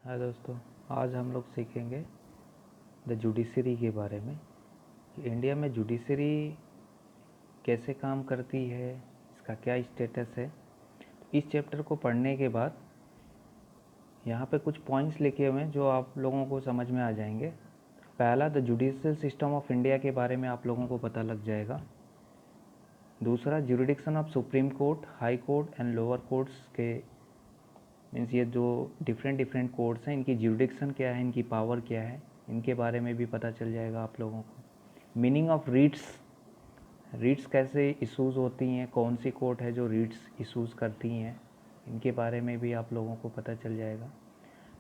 हाय दोस्तों, आज हम लोग सीखेंगे द जुडिशरी के बारे में कि इंडिया में जुडिशरी कैसे काम करती है, इसका क्या स्टेटस है। इस चैप्टर को पढ़ने के बाद यहाँ पे कुछ पॉइंट्स लिखे हुए हैं जो आप लोगों को समझ में आ जाएंगे। पहला, the judicial system of India के बारे में आप लोगों को पता लग जाएगा। दूसरा, jurisdiction of supreme court, high court and lower courts के मीन्स ये जो डिफरेंट कोर्ट्स हैं, इनकी जुरिडिक्शन क्या है, इनकी पावर क्या है, इनके बारे में भी पता चल जाएगा आप लोगों को। मीनिंग ऑफ रीट्स कैसे इशूज़ होती हैं, कौन सी कोर्ट है जो रीट्स इशूज़ करती हैं, इनके बारे में भी आप लोगों को पता चल जाएगा।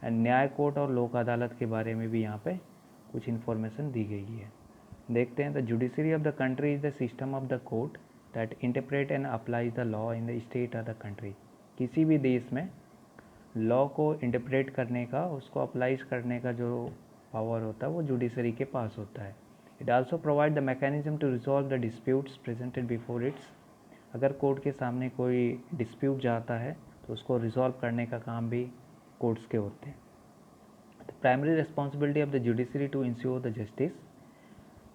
एंड न्याय कोर्ट और लोक अदालत के बारे में भी यहाँ पे कुछ इन्फॉर्मेशन दी गई है। देखते हैं। The judiciary of the country is the system of the court that interpret and applies the law in the state of the country. किसी भी देश में लॉ को इंटरप्रेट करने का, उसको अप्लाइज करने का जो पावर होता है वो जुडिशरी के पास होता है। It also provide the mechanism to resolve the disputes presented before its. अगर कोर्ट के सामने कोई डिस्प्यूट जाता है तो उसको रिजॉल्व करने का काम भी कोर्ट्स के होते हैं। The primary responsibility of the judiciary to ensure the justice.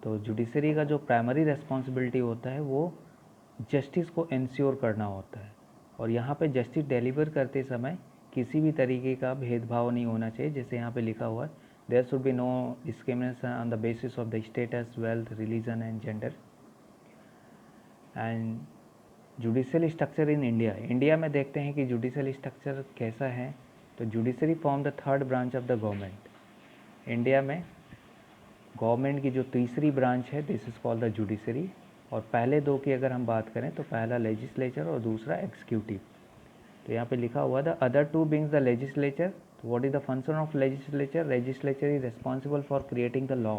तो जुडिशरी का जो प्राइमरी रिस्पॉन्सिबिलिटी होता है वो जस्टिस को इंश्योर करना होता है। और यहाँ पे जस्टिस डिलीवर करते समय किसी भी तरीके का भेदभाव नहीं होना चाहिए। जैसे यहाँ पे लिखा हुआ है, there should be no discrimination on the basis of the status, wealth, religion and gender. And judicial structure in India में देखते हैं कि जुडिशियल स्ट्रक्चर कैसा है। तो judiciary form the third branch of the government. India में government की जो तीसरी ब्रांच है, this is called the judiciary. और पहले दो की अगर हम बात करें तो पहला लेजिस्लेचर और दूसरा एग्जीक्यूटिव। तो यहाँ पे लिखा हुआ the other two wings the legislature. तो what is the function of legislature? Legislature is responsible for creating the law.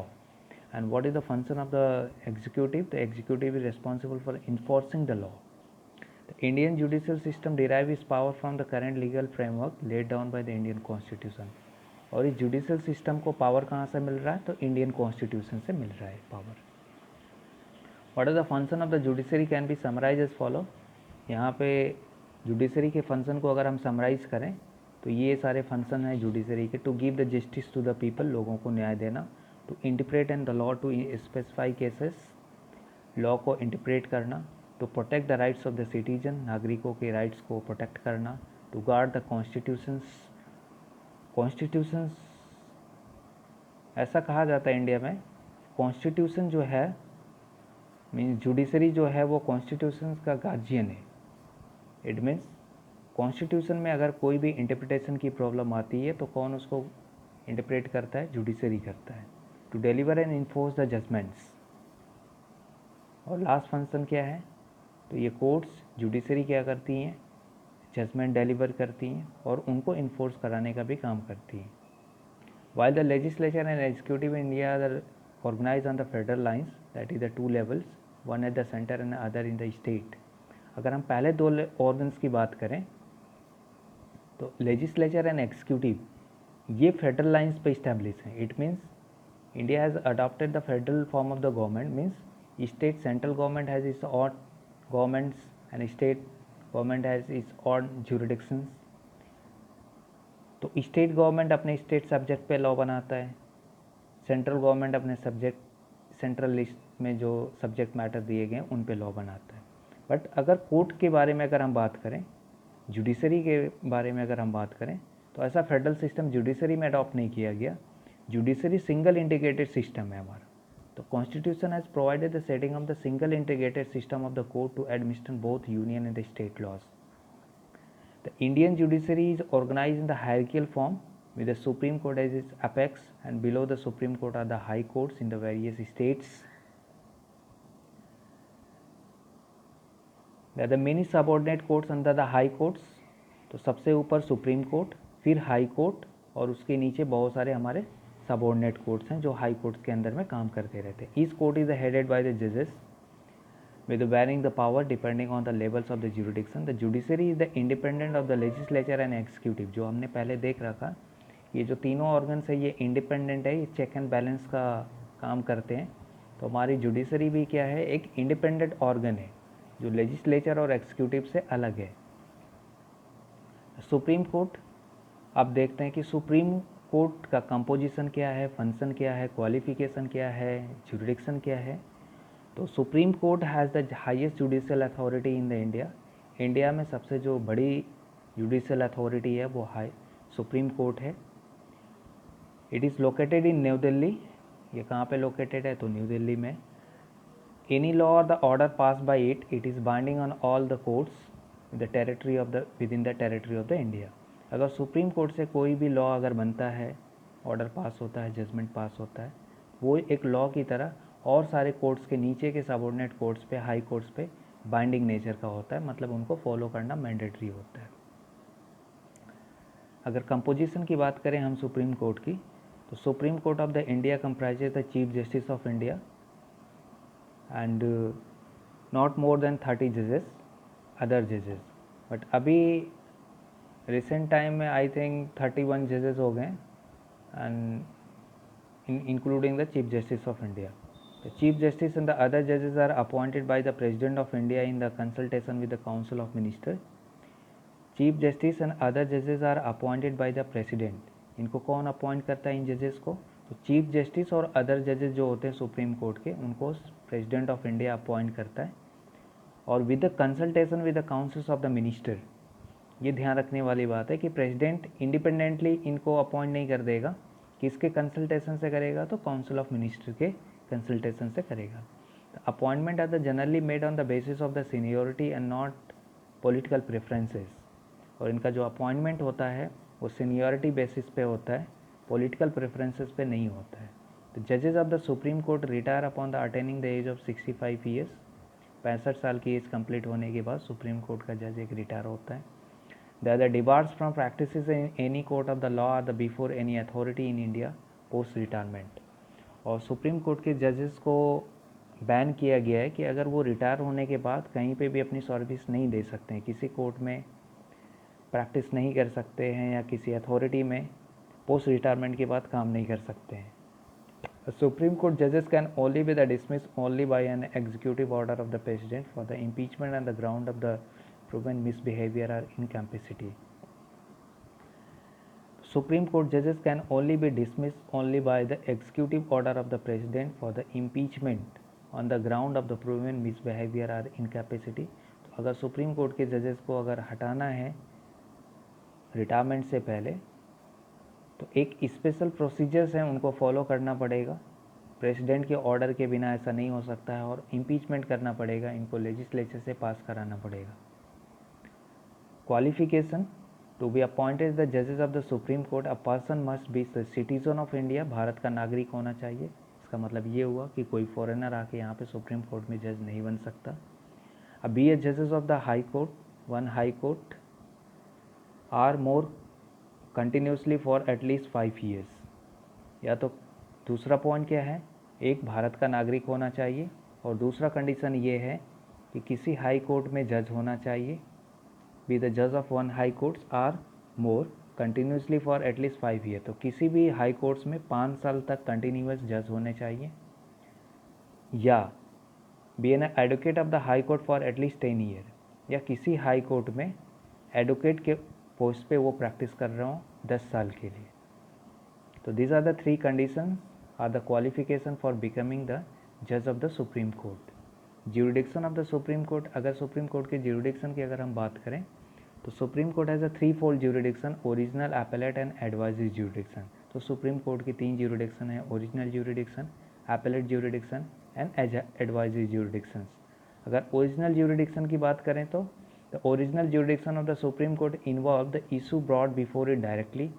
And what is the function of the executive? The executive is responsible for enforcing the law. The Indian judicial system derive is power from the current legal framework laid down by the Indian constitution. और इस judicial system को power कहाँ से मिल रहा है? तो Indian constitution से मिल रहा है power. What is the function of the judiciary can be summarise as follow. यहाँ पे जुडिशरी के फंक्शन को अगर हम समराइज़ करें तो ये सारे फंक्शन हैं जुडिशरी के। To give the justice to the people, लोगों को न्याय देना। To interpret and the law to specify cases, law को इंटरप्रेट करना। To protect the rights of the citizen, नागरिकों के राइट्स को प्रोटेक्ट करना। टू गार्ड द कॉन्स्टिट्यूशंस ऐसा कहा जाता है इंडिया में, कॉन्स्टिट्यूशन जो है मीन्स जुडिशरी जो है वो कॉन्स्टिट्यूशन का गार्जियन है। इट मीन्स कॉन्स्टिट्यूशन में अगर कोई भी इंटरप्रिटेशन की प्रॉब्लम आती है तो कौन उसको इंटरप्रेट करता है? जुडिशरी करता है। To deliver and enforce the judgements. और लास्ट फंक्शन क्या है? तो ये कोर्ट्स, जुडिशरी क्या करती हैं? जजमेंट डिलीवर करती हैं और उनको इन्फोर्स कराने का भी काम करती हैं। While the legislature and executive in India are organise on the federal lines, that is the two levels, one at the centre and other in the state. अगर हम पहले दो ऑर्गन्स की बात करें तो लेजिस्लेचर एंड एग्जीक्यूटिव ये federal lines पे इस्टेब्लिश हैं। It means India has adopted the federal form of the government. Means state central government has its own governments and state government has its own jurisdictions. तो state government अपने state subject पे law बनाता है, central government अपने central list में जो subject matter दिए गए हैं उन पे लॉ बनाता है। बट अगर कोर्ट के बारे में अगर हम बात करें, जुडिशरी के बारे में अगर हम बात करें तो ऐसा फेडरल सिस्टम जुडिशरी में अडॉप्ट नहीं किया गया। जुडिशरी सिंगल इंटीग्रेटेड सिस्टम है हमारा। तो constitution has provided the setting of the single integrated system of the court to administer both union and the state laws. The Indian judiciary is organise in the hierarchical form with the Supreme Court as its apex, and below the Supreme Court are the high courts in the various states. There are the many subordinate courts under the high courts. तो सबसे ऊपर supreme court, फिर high court और उसके नीचे बहुत सारे हमारे सबऑर्डिनेट कोर्ट्स हैं जो हाई कोर्ट्स के अंदर में काम करते रहते हैं। Each court is headed by the जजेस with varying the power depending on the levels of the jurisdiction. The judiciary is the independent of the legislature and executive. जो हमने पहले देख रखा, ये जो तीनों ऑर्गन्स है ये इंडिपेंडेंट है, ये चेक एंड बैलेंस का काम करते हैं। तो हमारी जुडिशरी भी क्या है? एक इंडिपेंडेंट ऑर्गन है जो लेजिस्लेचर और एग्जीक्यूटिव से अलग है। सुप्रीम कोर्ट अब देखते हैं कि सुप्रीम कोर्ट का कंपोजिशन क्या है, फंक्शन क्या है, क्वालिफिकेशन क्या है, जुरिडिक्शन क्या है। तो supreme court has the highest judicial authority in the India. India में सबसे जो बड़ी जुडिशियल अथॉरिटी है वो सुप्रीम कोर्ट है। It is located in new Delhi. ये कहाँ पे लोकेटेड है? तो न्यू दिल्ली में। Any law or the order pass by it is binding on all the courts the territory of the within the territory of the India. अगर supreme court से कोई भी लॉ अगर बनता है, ऑर्डर पास होता है, जजमेंट पास होता है, वो एक लॉ की तरह और सारे कोर्ट्स के नीचे के सबऑर्डिनेट कोर्ट्स पे, हाई कोर्ट्स पे बाइंडिंग नेचर का होता है, मतलब उनको फॉलो करना मैंडेटरी होता है। अगर कंपोजिशन की बात करें हम सुप्रीम कोर्ट की, तो supreme court of the India comprises the chief justice of India and not more than 30 जजेस, अदर जजेस। बट अभी रिसेंट टाइम में आई थिंक 31 जजेस हो गए, and including the Chief Justice of India. The Chief Justice and the other judges are appointed by the President of India in the consultation with the Council of Ministers. Chief Justice and other judges are appointed by the President. इनको कौन appoint करता है इन जजेस को? तो chief justice और other जजेस जो होते हैं सुप्रीम कोर्ट के, उनको प्रेसिडेंट ऑफ इंडिया अपॉइंट करता है, और with the consultation with the councils of the minister. ये ध्यान रखने वाली बात है कि प्रेसिडेंट इंडिपेंडेंटली इनको अपॉइंट नहीं कर देगा। किसके कंसल्टेशन से करेगा? तो काउंसिल ऑफ मिनिस्टर के कंसल्टेशन से करेगा। Appointment are the generally made on the basis of the seniority and not political preferences. और इनका जो अपॉइंटमेंट होता है वो सीनियोरिटी बेसिस पे होता है, पॉलिटिकल प्रेफरेंसेस पे नहीं होता है। तो जजेस of the supreme court retire upon the attaining the age of 65 years. 65 साल की एज कंप्लीट होने के बाद सुप्रीम कोर्ट का जज एक रिटायर होता है। The other debarred from practices in any court of the law or the before any authority in India post retirement। और सुप्रीम कोर्ट के जजेस को बैन किया गया है कि अगर वो रिटायर होने के बाद कहीं पे भी अपनी सर्विस नहीं दे सकते हैं, किसी कोर्ट में प्रैक्टिस नहीं कर सकते हैं या किसी अथॉरिटी में पोस्ट रिटायरमेंट के बाद काम नहीं कर सकते हैं। सुप्रीम कोर्ट जजेस can only be the dismiss only by an executive order of the president for the impeachment and the ground of the proven misbehavior or incapacity. Supreme Court judges can only be dismissed only by the executive order of the president for the impeachment on the ground of the proven misbehavior or incapacity। तो अगर supreme court के जजेस को अगर हटाना है retirement से पहले, तो एक स्पेशल प्रोसीजर्स हैं, उनको फॉलो करना पड़ेगा। प्रेसिडेंट के ऑर्डर के बिना ऐसा नहीं हो सकता है, और इम्पीचमेंट करना पड़ेगा, इनको लेजिस्लेचर से पास कराना पड़ेगा। Qualification to be appointed the जजेस of the supreme court, a person must be citizen of India. भारत का नागरिक होना चाहिए। इसका मतलब ये हुआ कि कोई फॉरेनर आके यहाँ पे सुप्रीम कोर्ट में जज नहीं बन सकता। अब बी ए जजेस of the high court, one high court or more continuously for at least 5 years. या तो दूसरा पॉइंट क्या है, एक भारत का नागरिक होना चाहिए, और दूसरा कंडीशन ये है कि किसी हाई कोर्ट में जज होना चाहिए। बी द जज of one high courts or more continuously for at least 5 year. तो किसी भी हाई कोर्ट्स में 5 साल तक कंटिन्यूस जज होने चाहिए। या be an advocate of the high court for at least 10 year, या किसी हाई कोर्ट में एडवोकेट के पोस्ट पे वो प्रैक्टिस कर रहा हूँ 10 साल के लिए। तो these are the 3 condition are the qualification for becoming the जज of the supreme court. Jurisdiction of the supreme court, अगर सुप्रीम कोर्ट के ज्यूरिडिक्शन की अगर हम बात करें, तो supreme court has a 3-fold jurisdiction, original, appellate and advisory jurisdiction. तो सुप्रीम कोर्ट की 3 ज्यूरिडिक्शन है, original jurisdiction, appellate jurisdiction and advisory jurisdiction. अगर ओरिजिनल ज्यूरिडिक्शन की बात करें तो the original jurisdiction of the supreme court involve the issue broad before it directly.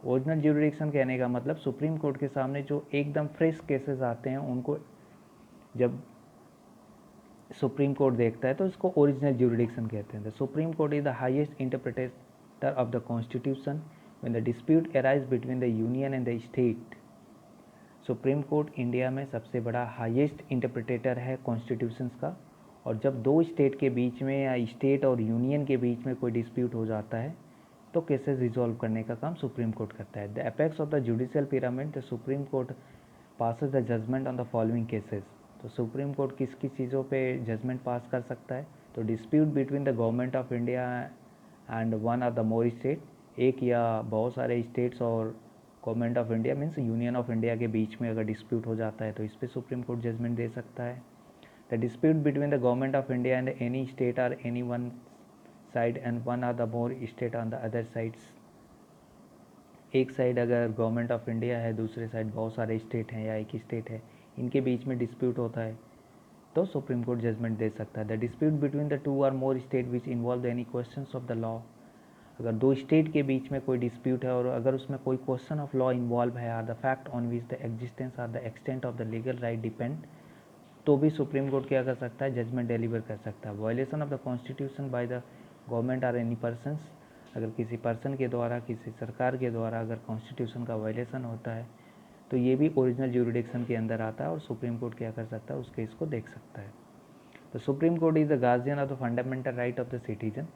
Original jurisdiction कहने का मतलब सुप्रीम कोर्ट के सामने जो एकदम फ्रेश केसेस आते हैं, उनको जब सुप्रीम कोर्ट देखता है तो इसको ओरिजिनल ज्यूरिडिक्शन कहते हैं। The supreme court is the highest interpreter of the constitution when the dispute arise between the union and the state. Supreme court India में सबसे बड़ा हाईएस्ट इंटरप्रिटेटर है कॉन्स्टिट्यूशंस का, और जब दो स्टेट के बीच में या स्टेट और यूनियन के बीच में कोई डिस्प्यूट हो जाता है तो केसेस रिजॉल्व करने का काम सुप्रीम कोर्ट करता है। The apex of the judicial pyramid, the supreme court passes the judgment on the following cases. तो सुप्रीम कोर्ट किस किस चीज़ों पे जजमेंट पास कर सकता है? तो dispute between the government of India and one of the more state, एक या बहुत सारे स्टेट्स और government of India means union of India के बीच में अगर डिस्प्यूट हो जाता है तो इस पर सुप्रीम कोर्ट जजमेंट दे सकता है। The dispute between the government of India and any state or any one side and one or the more state on the other sides. एक साइड अगर गवर्नमेंट ऑफ इंडिया है, दूसरे side बहुत सारे state हैं या एक ही स्टेट है, इनके बीच में डिस्प्यूट होता है तो सुप्रीम कोर्ट जजमेंट दे सकता है। The dispute between the two or more state which involve any questions of the law. अगर दो स्टेट के बीच में कोई डिस्प्यूट है और अगर उसमें कोई क्वेश्चन ऑफ लॉ इन्वॉल्व है, or the fact on which the existence or the extent of the legal right depend, तो भी सुप्रीम कोर्ट क्या कर सकता है, जजमेंट डिलीवर कर सकता है। Violation of the constitution by the government or any persons, अगर किसी पर्सन के द्वारा, किसी सरकार के द्वारा अगर कॉन्स्टिट्यूशन का वायलेशन होता है तो ये भी ओरिजिनल ज्यूरिडिक्शन के अंदर आता है और सुप्रीम कोर्ट क्या कर सकता है, उस केस को देख सकता है। तो supreme court is the guardian of the fundamental right of the citizen.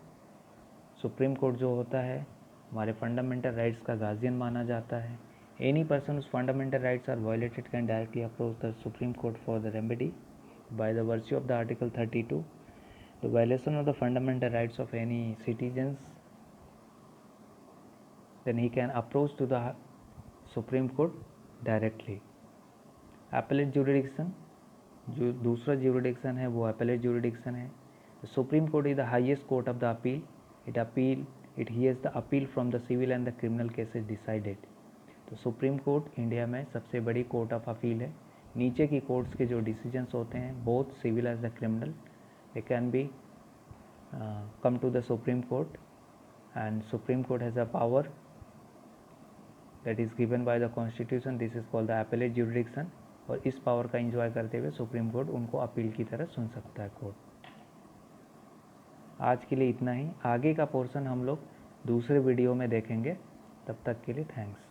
Supreme court जो होता है हमारे फंडामेंटल राइट्स का गार्जियन माना जाता है। Any person whose fundamental rights are violated can directly approach the supreme court for the remedy by the virtue of the article 32। The violation of the fundamental rights of any citizens, then he can approach to the Supreme Court directly. Appellate jurisdiction, जो दूसरा jurisdiction है वो appellate jurisdiction है। The Supreme Court is the highest court of the appeal. It hears the appeal from the civil and the criminal cases decided. तो supreme court India में सबसे बड़ी court of appeal है। नीचे की कोर्ट्स के जो डिसीजंस होते हैं both civil as the criminal, they can be come to the supreme court and supreme court has a power that is given by the constitution. This is called the appellate jurisdiction। और इस power का enjoy करते हुए supreme court उनको appeal की तरह सुन सकता है कोर्ट। आज के लिए इतना ही, आगे का पोर्शन हम लोग दूसरे वीडियो में देखेंगे। तब तक के लिए थैंक्स।